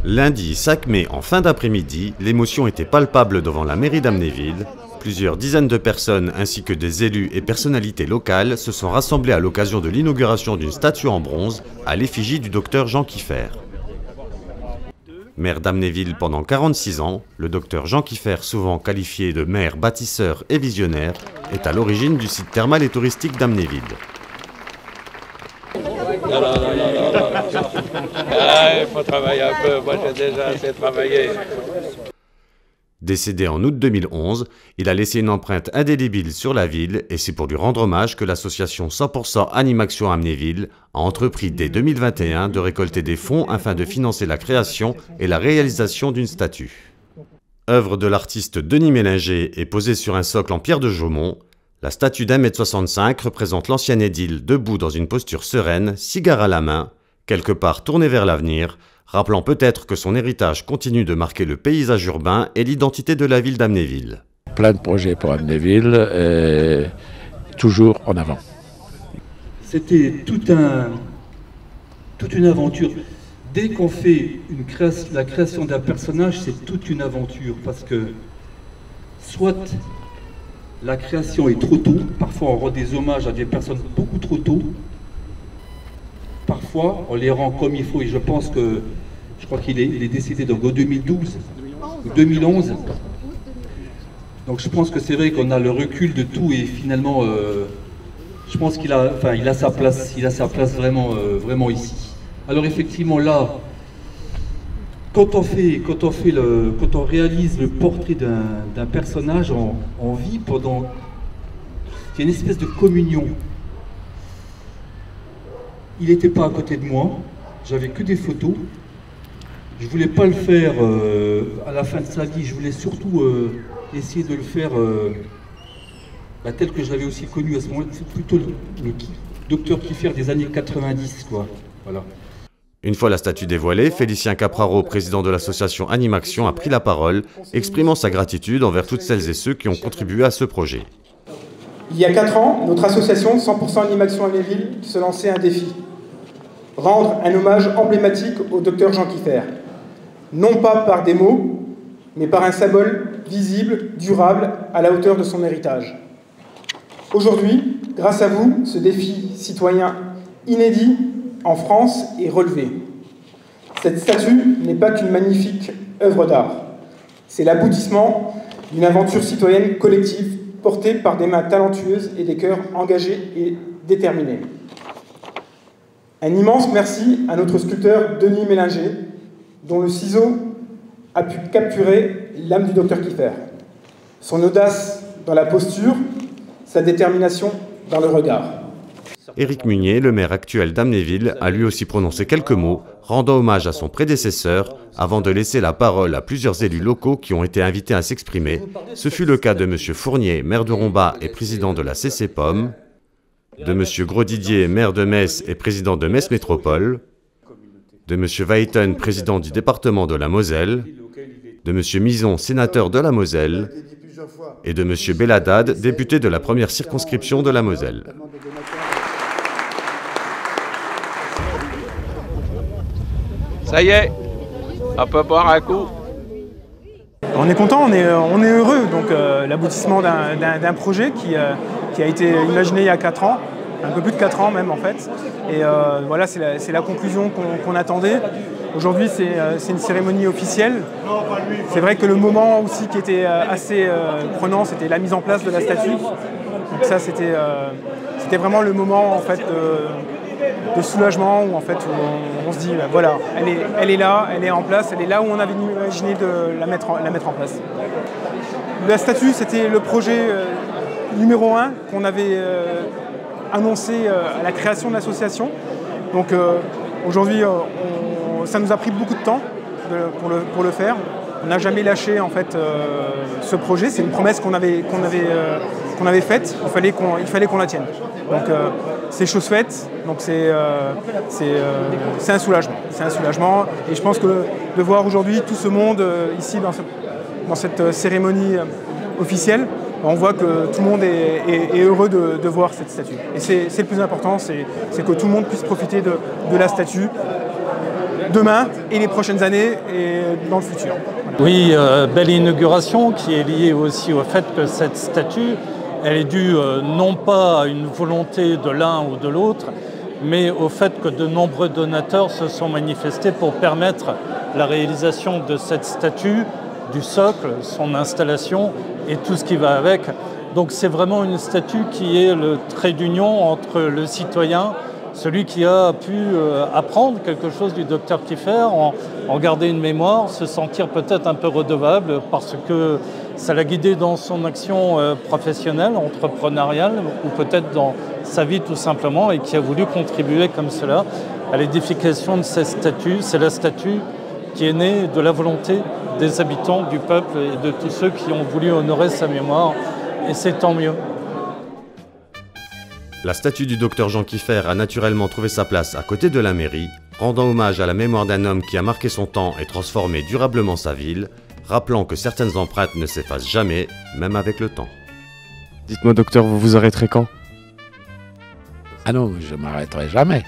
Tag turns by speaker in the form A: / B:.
A: Lundi 5 mai, en fin d'après-midi, l'émotion était palpable devant la mairie d'Amnéville. Plusieurs dizaines de personnes ainsi que des élus et personnalités locales se sont rassemblés à l'occasion de l'inauguration d'une statue en bronze à l'effigie du docteur Jean Kieffer. Maire d'Amnéville pendant 46 ans, le docteur Jean Kieffer, souvent qualifié de maire bâtisseur et visionnaire, est à l'origine du site thermal et touristique d'Amnéville.
B: Non. Il faut travailler un peu, moi j'ai déjà assez travaillé.
A: Décédé en août 2011, il a laissé une empreinte indélébile sur la ville et c'est pour lui rendre hommage que l'association 100% Animaction Amnéville a entrepris dès 2021 de récolter des fonds afin de financer la création et la réalisation d'une statue. Œuvre de l'artiste Denis Mélinger et posée sur un socle en pierre de Jaumont, la statue d'1,65 m représente l'ancien édile debout dans une posture sereine, cigare à la main, quelque part tourné vers l'avenir, rappelant peut-être que son héritage continue de marquer le paysage urbain et l'identité de la ville d'Amnéville.
C: Plein de projets pour Amnéville, et toujours en avant.
D: C'était toute une aventure. Dès qu'on fait la création d'un personnage, c'est toute une aventure, parce que soit la création est trop tôt, parfois on rend des hommages à des personnes beaucoup trop tôt, parfois on les rend comme il faut, et je crois qu'il est décédé donc en 2012 ou 2011. Donc je pense que c'est vrai qu'on a le recul de tout et finalement je pense qu'il a sa place, vraiment ici. Alors effectivement là, quand on réalise le portrait d'un personnage, on vit pendant, il y a une espèce de communion. Il n'était pas à côté de moi, j'avais que des photos. Je voulais pas le faire à la fin de sa vie, je voulais surtout essayer de le faire tel que je l'avais aussi connu à ce moment-là, c'est plutôt le docteur Kieffer des années 90, quoi. Voilà.
A: Une fois la statue dévoilée, Félicien Capraro, président de l'association Animaction, a pris la parole, exprimant sa gratitude envers toutes celles et ceux qui ont contribué à ce projet.
E: Il y a 4 ans, notre association 100% Animaction Amnéville se lançait un défi. Rendre un hommage emblématique au docteur Jean Kieffer. Non pas par des mots, mais par un symbole visible, durable, à la hauteur de son héritage. Aujourd'hui, grâce à vous, ce défi citoyen inédit en France est relevé. Cette statue n'est pas qu'une magnifique œuvre d'art. C'est l'aboutissement d'une aventure citoyenne collective portée par des mains talentueuses et des cœurs engagés et déterminés. Un immense merci à notre sculpteur Denis Mélinger, dont le ciseau a pu capturer l'âme du docteur Kieffer. Son audace dans la posture, sa détermination dans le regard.
A: Éric Munier, le maire actuel d'Amnéville, a lui aussi prononcé quelques mots, rendant hommage à son prédécesseur, avant de laisser la parole à plusieurs élus locaux qui ont été invités à s'exprimer. Ce fut le cas de M. Fournier, maire de Rombat et président de la CCPOM, de M. Grosdidier, maire de Metz et président de Metz Métropole, de M. Weiten, président du département de la Moselle, de M. Mison, sénateur de la Moselle, et de M. Belladad, député de la première circonscription de la Moselle.
B: Ça y est, on peut boire un coup.
F: On est content, on est heureux. Donc l'aboutissement d'un projet qui a été imaginé il y a 4 ans, un peu plus de 4 ans même en fait. Et voilà, c'est la conclusion qu'on attendait. Aujourd'hui, c'est une cérémonie officielle. C'est vrai que le moment aussi qui était assez prenant, c'était la mise en place de la statue. Donc ça, c'était vraiment le moment en fait de soulagement où en fait on se dit voilà, elle est là, elle est en place, elle est là où on avait imaginé de la mettre en place. La statue, c'était le projet numéro 1 qu'on avait annoncé à la création de l'association. Donc aujourd'hui, ça nous a pris beaucoup de temps pour le faire. On n'a jamais lâché en fait ce projet. C'est une promesse qu'on avait faite. Il fallait qu'on la tienne. Donc c'est chose faite. Donc c'est un soulagement. C'est un soulagement. Et je pense que de voir aujourd'hui tout ce monde ici dans cette cérémonie officielle, on voit que tout le monde est heureux de voir cette statue. Et c'est le plus important, c'est que tout le monde puisse profiter de la statue demain et les prochaines années et dans le futur. Voilà.
G: Oui, belle inauguration qui est liée aussi au fait que cette statue, elle est due non pas à une volonté de l'un ou de l'autre, mais au fait que de nombreux donateurs se sont manifestés pour permettre la réalisation de cette statue, du socle, son installation et tout ce qui va avec. Donc c'est vraiment une statue qui est le trait d'union entre le citoyen, celui qui a pu apprendre quelque chose du docteur Kieffer, en garder une mémoire, se sentir peut-être un peu redevable parce que ça l'a guidé dans son action professionnelle, entrepreneuriale, ou peut-être dans sa vie tout simplement, et qui a voulu contribuer comme cela à l'édification de cette statue. C'est la statue qui est née de la volonté des habitants, du peuple et de tous ceux qui ont voulu honorer sa mémoire, et c'est tant mieux.
A: La statue du docteur Jean Kieffer a naturellement trouvé sa place à côté de la mairie, rendant hommage à la mémoire d'un homme qui a marqué son temps et transformé durablement sa ville, rappelant que certaines empreintes ne s'effacent jamais, même avec le temps.
H: Dites-moi docteur, vous vous arrêterez quand?
C: Ah non, je ne m'arrêterai jamais.